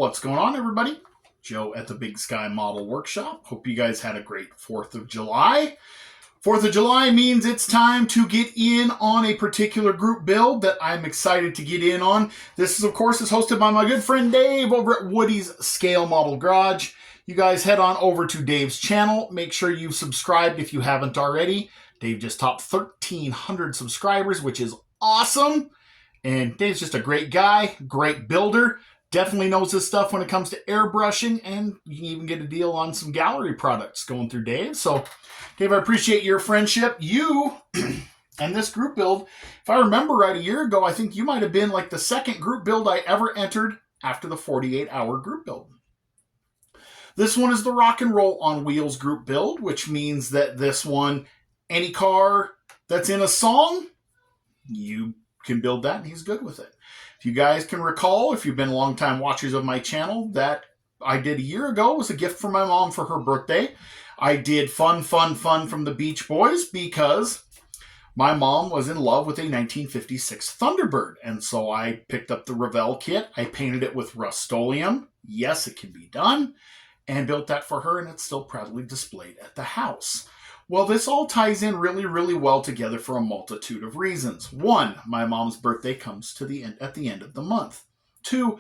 What's going on, everybody? Joe at the Big Sky Model Workshop. Hope you guys had a great 4th of July. 4th of July means it's time to get in on a particular group build that I'm excited to get in on. This, of course, is hosted by my good friend Dave over at Woody's Scale Model Garage. You guys head on over to Dave's channel. Make sure you've subscribed if you haven't already. Dave just topped 1,300 subscribers, which is awesome. And Dave's just a great guy, great builder. Definitely knows his stuff when it comes to airbrushing, and you can even get a deal on some gallery products going through Dave. So, Dave, I appreciate your friendship. You and this group build, if I remember right, a year ago, I think you might have been like the second group build I ever entered after the 48-hour group build. This one is the Rock and Roll on Wheels group build, which means that this one, any car that's in a song, you can build that, and he's good with it. If you guys can recall, if you've been longtime watchers of my channel, that I did a year ago was a gift for my mom for her birthday. I did Fun, Fun, Fun from the Beach Boys because my mom was in love with a 1956 Thunderbird. And so I picked up the Revell kit. I painted it with Rust-Oleum. Yes, it can be done. And built that for her, and it's still proudly displayed at the house. Well, this all ties in really, really well together for a multitude of reasons. One, my mom's birthday comes to the end at the end of the month. Two,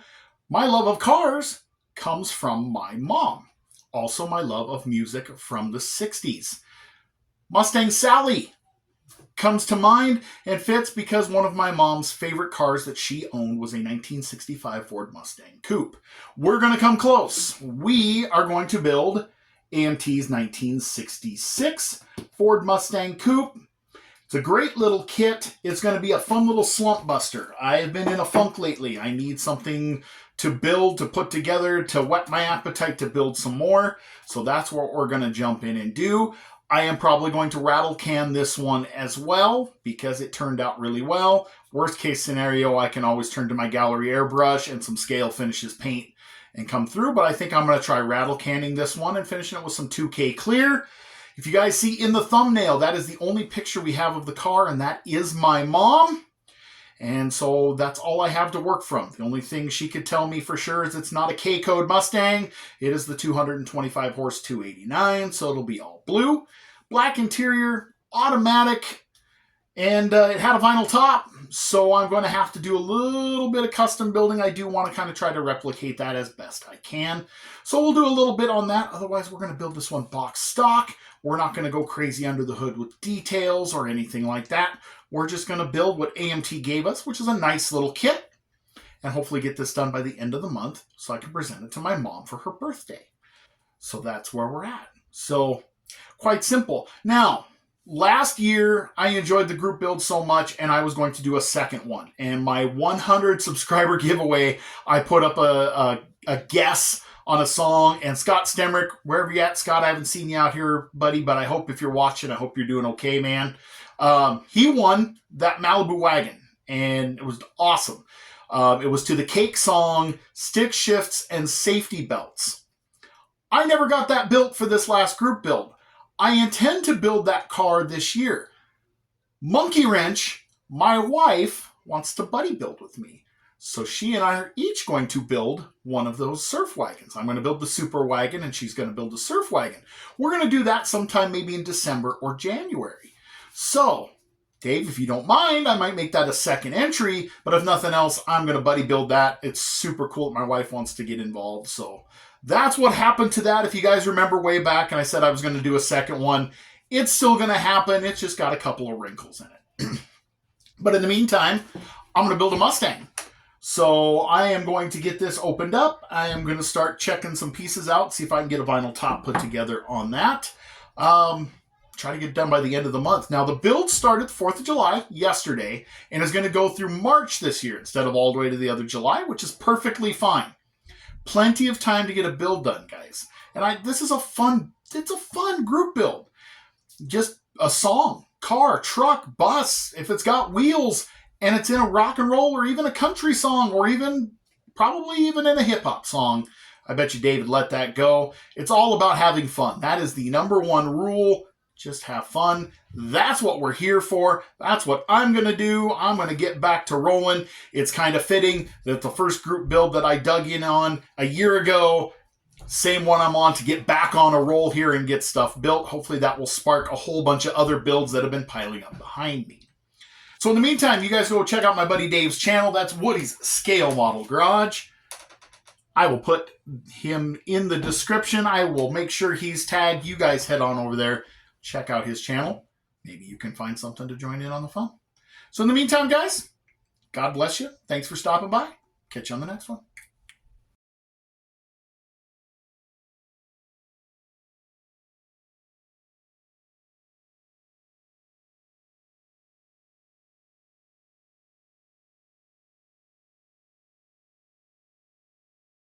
my love of cars comes from my mom. Also, my love of music from the 60s. Mustang Sally comes to mind and fits because one of my mom's favorite cars that she owned was a 1965 Ford Mustang Coupe. We're going to come close. We are going to build AMT's 1966 Ford Mustang Coupe. It's a great little kit. It's going to be a fun little slump buster. I have been in a funk lately. I need something to build, to put together, to whet my appetite to build some more. So that's what we're going to jump in and do. I am probably going to rattle can this one as well because it turned out really well. Worst case scenario, I can always turn to my gallery airbrush and some scale finishes paint and come through, but I think I'm going to try rattle canning this one and finishing it with some 2K clear. If you guys see in the thumbnail, that is the only picture we have of the car, and that is my mom. And so that's all I have to work from. The only thing she could tell me for sure is it's not a K-Code Mustang. It is the 225 horse 289, so it'll be all blue. Black interior, automatic, and it had a vinyl top, so I'm going to have to do a little bit of custom building. I do want to kind of try to replicate that as best I can. So we'll do a little bit on that. Otherwise, we're going to build this one box stock. We're not going to go crazy under the hood with details or anything like that. We're just going to build what AMT gave us, which is a nice little kit, and hopefully get this done by the end of the month so I can present it to my mom for her birthday. So that's where we're at. So quite simple. Now, last year, I enjoyed the group build so much, and I was going to do a second one. And my 100 subscriber giveaway, I put up a guess on a song. And Scott Stemrick, wherever you at, Scott, I haven't seen you out here, buddy, but I hope if you're watching, I hope you're doing okay, man. He won that Malibu wagon, and it was awesome. It was to the Cake song, Stick Shifts and Safety Belts. I never got that built for this last group build. I intend to build that car this year. Monkey Wrench, my wife, wants to buddy build with me. So she and I are each going to build one of those surf wagons. I'm going to build the super wagon, and she's going to build the surf wagon. We're going to do that sometime maybe in December or January. So, Dave, if you don't mind, I might make that a second entry. But if nothing else, I'm going to buddy build that. It's super cool that my wife wants to get involved. So that's what happened to that. If you guys remember way back and I said I was going to do a second one, it's still going to happen. It's just got a couple of wrinkles in it. But in the meantime, I'm going to build a Mustang. So I am going to get this opened up. I am going to start checking some pieces out, see if I can get a vinyl top put together on that. Try to get it done by the end of the month. Now, the build started 4th of July yesterday and is going to go through March this year instead of all the way to the other July, which is perfectly fine. Plenty of time to get a build done, guys. And this is it's a fun group build. Just a song, car, truck, bus, if it's got wheels and it's in a rock and roll or even a country song or probably even in a hip hop song, I bet you David let that go. It's all about having fun. That is the number one rule. just have fun. That's what we're here for. That's what I'm going to do. I'm going to get back to rolling. It's kind of fitting that the first group build that I dug in on a year ago, same one I'm on to get back on a roll here and get stuff built. Hopefully that will spark a whole bunch of other builds that have been piling up behind me. So in the meantime, you guys go check out my buddy Dave's channel. That's Woody's Scale Model Garage. I will put him in the description. I will make sure he's tagged. You guys head on over there, check out his channel. Maybe you can find something to join in on the fun. So in the meantime, guys, God bless you. Thanks for stopping by. Catch you on the next one.